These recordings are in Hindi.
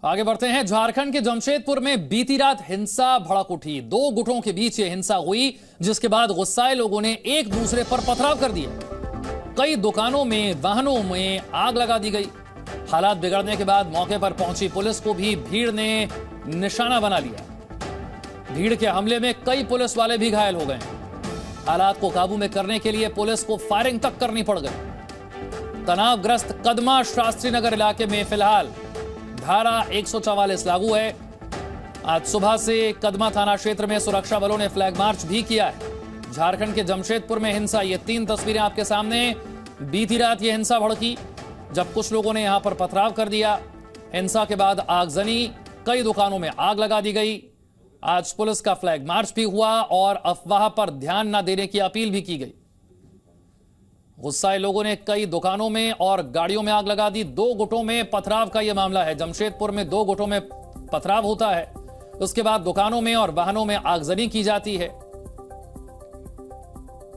आगे बढ़ते हैं। झारखंड के जमशेदपुर में बीती रात हिंसा भड़क उठी। दो गुटों के बीच ये हिंसा हुई, जिसके बाद गुस्साए लोगों ने एक दूसरे पर पथराव कर दिया। कई दुकानों में, वाहनों में आग लगा दी गई। हालात बिगड़ने के बाद मौके पर पहुंची पुलिस को भी भीड़ ने निशाना बना लिया। भीड़ के हमले में कई पुलिस वाले भी घायल हो गए। हालात को काबू में करने के लिए पुलिस को फायरिंग तक करनी पड़ गई। तनावग्रस्त कदमा शास्त्री नगर इलाके में फिलहाल धारा 144 लागू है। आज सुबह से कदमा थाना क्षेत्र में सुरक्षा बलों ने फ्लैग मार्च भी किया है। झारखंड के जमशेदपुर में हिंसा, ये 3 तस्वीरें आपके सामने। बीती रात ये हिंसा भड़की जब कुछ लोगों ने यहां पर पथराव कर दिया। हिंसा के बाद आगजनी, कई दुकानों में आग लगा दी गई। आज पुलिस का फ्लैग मार्च भी हुआ और अफवाह पर ध्यान न देने की अपील भी की गई। गुस्साए लोगों ने कई दुकानों में और गाड़ियों में आग लगा दी। 2 गुटों में पथराव का यह मामला है। जमशेदपुर में 2 गुटों में पथराव होता है, उसके बाद दुकानों में और वाहनों में आगजनी की जाती है।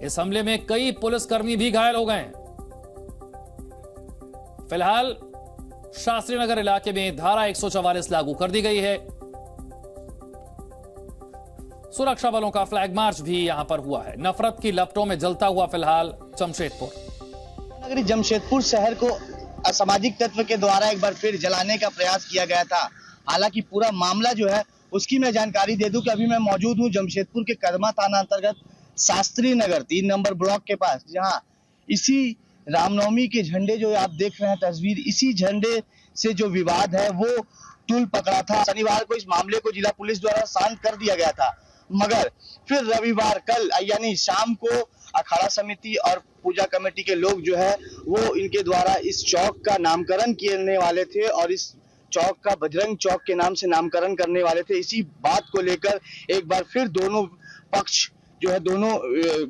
इस हमले में कई पुलिसकर्मी भी घायल हो गए। फिलहाल शास्त्री नगर इलाके में धारा 144 लागू कर दी गई है। सुरक्षा बलों का फ्लैग मार्च भी यहां पर हुआ है। नफरत की लपटों में जलता हुआ फिलहाल जमशेदपुर। नगरी जमशेदपुर शहर को असामाजिक तत्व के द्वारा एक बार फिर जलाने का प्रयास किया गया था। हालांकि पूरा मामला जो है उसकी मैं जानकारी दे दूं कि अभी मैं मौजूद हूं जमशेदपुर के कदमा थाना अंतर्गत शास्त्री नगर 3 नंबर ब्लॉक के पास, जहां इसी रामनवमी के झंडे जो आप देख रहे हैं तस्वीर, इसी झंडे से जो विवाद है वो तूल पकड़ा था। शनिवार को इस मामले को जिला पुलिस द्वारा शांत कर दिया गया था, मगर फिर रविवार कल यानी शाम को अखाड़ा समिति और पूजा कमेटी के लोग जो है वो इनके द्वारा इस चौक का नामकरण करने वाले थे और इस चौक का बजरंग चौक के नाम से नामकरण करने वाले थे। इसी बात को लेकर एक बार फिर दोनों पक्ष जो है, दोनों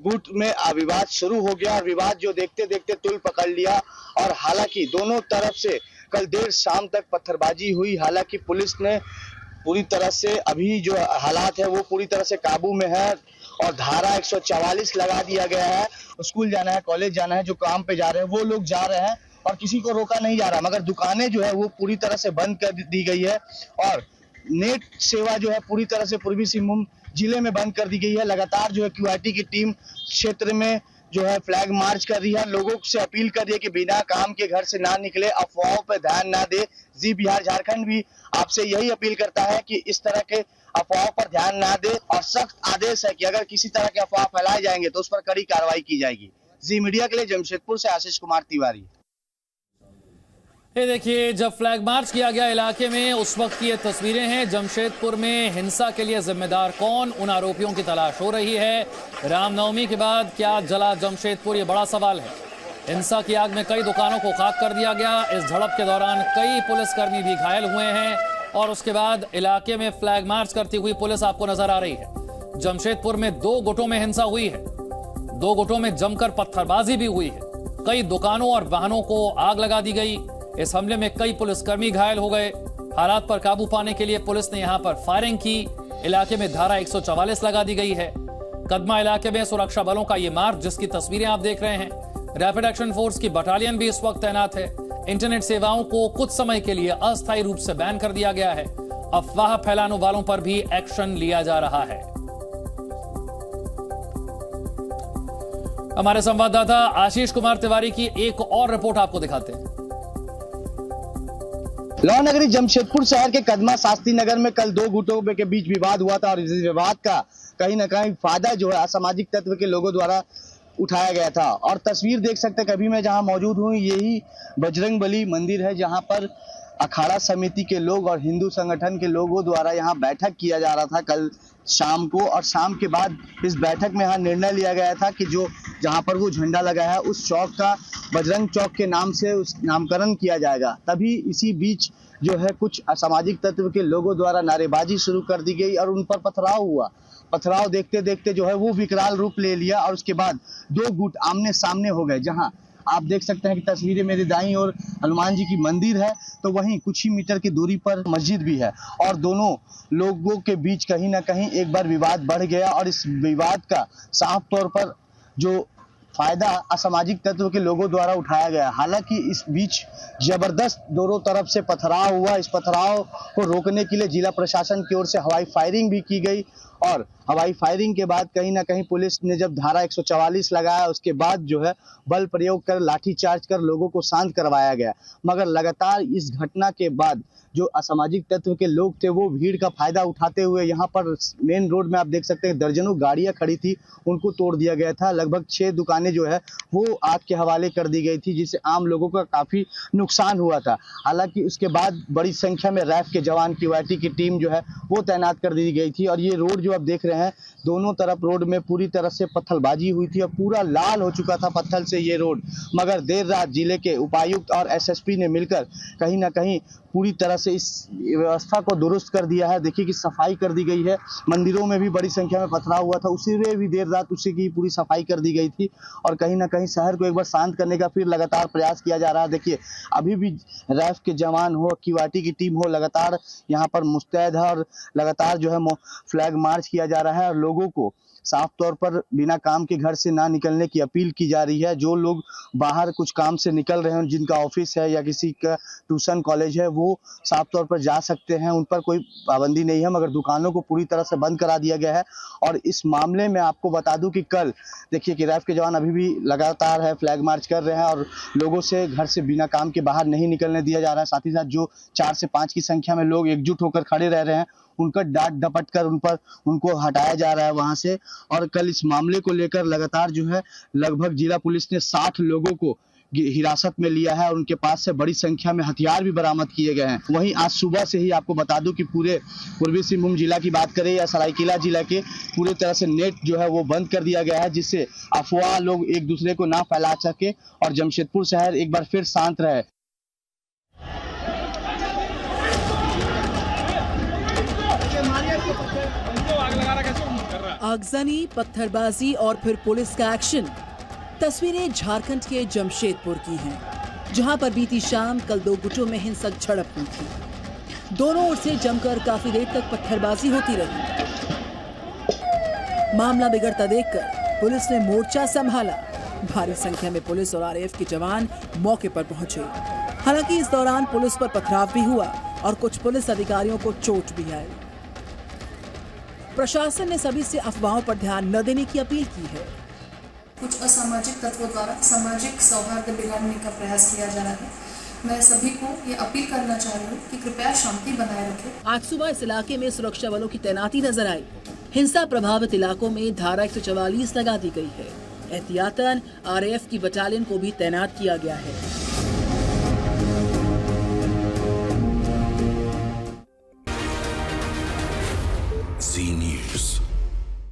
गुट में विवाद शुरू हो गया। विवाद जो देखते देखते तुल पकड़ लिया और हालांकि दोनों तरफ से कल देर शाम तक पत्थरबाजी हुई। हालांकि पुलिस ने पूरी तरह से अभी जो हालात है वो पूरी तरह से काबू में है और धारा 144 लगा दिया गया है। स्कूल जाना है, कॉलेज जाना है, जो काम पे जा रहे हैं वो लोग जा रहे हैं और किसी को रोका नहीं जा रहा, मगर दुकानें जो है वो पूरी तरह से बंद कर दी गई है और नेट सेवा जो है पूरी तरह से पूर्वी सिंहभूम जिले में बंद कर दी गई है। लगातार जो है क्यूआईटी की टीम क्षेत्र में जो है फ्लैग मार्च कर रही है। लोगों से अपील कर रही है कि बिना काम के घर से ना निकले, अफवाहों पर ध्यान ना दे। जी बिहार झारखंड भी आपसे यही अपील करता है कि इस तरह के अफवाहों पर ध्यान ना दे और सख्त आदेश है कि अगर किसी तरह के अफवाह फैलाए जाएंगे तो उस पर कड़ी कार्रवाई की जाएगी। जी मीडिया के लिए जमशेदपुर से आशीष कुमार तिवारी। ये देखिए, जब फ्लैग मार्च किया गया इलाके में, उस वक्त की ये तस्वीरें हैं। जमशेदपुर में हिंसा के लिए जिम्मेदार कौन, उन आरोपियों की तलाश हो रही है। रामनवमी के बाद क्या जला जमशेदपुर, ये बड़ा सवाल है। हिंसा की आग में कई दुकानों को खाक कर दिया गया। इस झड़प के दौरान कई पुलिसकर्मी भी घायल हुए हैं और उसके बाद इलाके में फ्लैग मार्च करती हुई पुलिस आपको नजर आ रही है। जमशेदपुर में 2 गुटों में हिंसा हुई है। 2 गुटों में जमकर पत्थरबाजी भी हुई है। कई दुकानों और वाहनों को आग लगा दी गई। इस हमले में कई पुलिसकर्मी घायल हो गए। हालात पर काबू पाने के लिए पुलिस ने यहां पर फायरिंग की। इलाके में धारा 144 लगा दी गई है। कदमा इलाके में सुरक्षा बलों का ये मार्च, जिसकी तस्वीरें आप देख रहे हैं। रैपिड एक्शन फोर्स की बटालियन भी इस वक्त तैनात है। इंटरनेट सेवाओं को कुछ समय के लिए अस्थायी रूप से बैन कर दिया गया है। अफवाह फैलाने वालों पर भी एक्शन लिया जा रहा है। हमारे संवाददाता आशीष कुमार तिवारी की एक और रिपोर्ट आपको दिखाते हैं। लौ नगरी जमशेदपुर शहर के कदमा शास्त्री नगर में कल 2 गुटों के बीच विवाद हुआ था और इस विवाद का कहीं ना कहीं फायदा जो है असामाजिक तत्व के लोगों द्वारा उठाया गया था। और तस्वीर देख सकते हैं, कभी मैं जहां मौजूद हूं यही बजरंगबली मंदिर है, जहां पर अखाड़ा समिति के लोग और हिंदू संगठन के लोगों द्वारा यहां बैठक किया जा रहा था कल शाम को। और शाम के बाद इस बैठक में यहां निर्णय लिया गया था कि जो जहां पर वो झंडा लगा है उस चौक का बजरंग चौक के नाम से उस नामकरण किया जाएगा। तभी इसी बीच जो है कुछ असामाजिक तत्व के लोगों द्वारा नारेबाजी शुरू कर दी गई और उन पर पथराव हुआ। पथराव देखते देखते जो है वो विकराल रूप ले लिया और उसके बाद 2 गुट आमने सामने हो गए। जहां आप देख सकते हैं कि तस्वीरें मेरे दाईं ओर हनुमान जी की मंदिर है, तो वहीं कुछ ही मीटर की दूरी पर मस्जिद भी है और दोनों लोगों के बीच कहीं ना कहीं एक बार विवाद बढ़ गया और इस विवाद का साफ तौर पर जो फायदा असामाजिक तत्व के लोगों द्वारा उठाया गया। हालांकि इस बीच जबरदस्त दोनों तरफ से पथराव हुआ। इस पथराव को रोकने के लिए जिला प्रशासन की ओर से हवाई फायरिंग भी की गई और हवाई फायरिंग के बाद कहीं ना कहीं पुलिस ने जब धारा 144 लगाया उसके बाद जो है बल प्रयोग कर लाठीचार्ज कर लोगों को शांत करवाया गया। मगर लगातार इस घटना के बाद जो असामाजिक तत्व के लोग थे वो भीड़ का फायदा उठाते हुए यहाँ पर मेन रोड में आप देख सकते हैं दर्जनों गाड़ियां खड़ी थी, उनको तोड़ दिया गया था। लगभग 6 दुकानें जो है वो आग के हवाले कर दी गई थी, जिससे आम लोगों का काफी नुकसान हुआ था। हालांकि उसके बाद बड़ी संख्या में रैफ के जवान QIT की टीम जो है वो तैनात कर दी गई थी और ये रोड जो आप देख रहे हैं दोनों तरफ रोड में पूरी तरह से पत्थलबाजी हुई थी और पूरा लाल हो चुका था पत्थर से ये रोड। मगर देर रात जिले के उपायुक्त और SSP ने मिलकर कहीं ना कहीं पूरी तरह से इस व्यवस्था को दुरुस्त कर दिया है। देखिए कि सफाई कर दी गई है, मंदिरों में भी बड़ी संख्या में पथराव हुआ था, उसी में भी देर रात उसी की पूरी सफाई कर दी गई थी और कहीं ना कहीं शहर को एक बार शांत करने का फिर लगातार प्रयास किया जा रहा है। देखिए अभी भी रैफ के जवान हो, QIT की टीम हो, लगातार यहाँ पर मुस्तैद है और लगातार जो है फ्लैग मार्च किया जा रहा है और लोगों को साफ तौर पर बिना काम के घर से ना निकलने की अपील की जा रही है। जो लोग बाहर कुछ काम से निकल रहे हैं, जिनका ऑफिस है या किसी का ट्यूशन कॉलेज है, वो साफ तौर पर जा सकते हैं, उन पर कोई पाबंदी नहीं है। मगर दुकानों को पूरी तरह से बंद करा दिया गया है। और इस मामले में आपको बता दूं कि कल देखिए कि रैफ के जवान अभी भी लगातार है फ्लैग मार्च कर रहे हैं और लोगों से घर से बिना काम के बाहर नहीं निकलने दिया जा रहा है। साथ ही साथ जो 4 से 5 की संख्या में लोग एकजुट होकर खड़े रह रहे हैं उनका डांट डपट कर उनको हटाया जा रहा है वहां से। और कल इस मामले को लेकर लगातार जो है लगभग जिला पुलिस ने 60 लोगों को हिरासत में लिया है और उनके पास से बड़ी संख्या में हथियार भी बरामद किए गए हैं। वहीं आज सुबह से ही आपको बता दूं कि पूरे पूर्वी सिंहभूम जिला की बात करें या सरायकेला जिला के पूरी तरह से नेट जो है वो बंद कर दिया गया है, जिससे अफवाह लोग एक दूसरे को ना फैला सके और जमशेदपुर शहर एक बार फिर शांत रहे। आगजनी, पत्थरबाजी और फिर पुलिस का एक्शन। तस्वीरें झारखंड के जमशेदपुर की हैं, जहां पर बीती शाम कल 2 गुटों में हिंसक झड़प हुई थी। दोनों ओर से जमकर काफी देर तक पत्थरबाजी होती रही। मामला बिगड़ता देखकर पुलिस ने मोर्चा संभाला। भारी संख्या में पुलिस और RAF के जवान मौके पर पहुंचे। हालांकि इस दौरान पुलिस पर पथराव भी हुआ और कुछ पुलिस अधिकारियों को चोट भी आई। प्रशासन ने सभी से अफवाहों पर ध्यान न देने की अपील की है। कुछ असामाजिक तत्वों द्वारा सामाजिक सौहार्द बिगाड़ने का प्रयास किया जा रहा है। मैं सभी को ये अपील करना चाह रही हूँ कि कृपया शांति बनाए रखें। आज सुबह इस इलाके में सुरक्षा बलों की तैनाती नजर आई। हिंसा प्रभावित इलाकों में धारा 144 लगा दी गई है। एहतियातन RAF की बटालियन को भी तैनात किया गया है। Z News।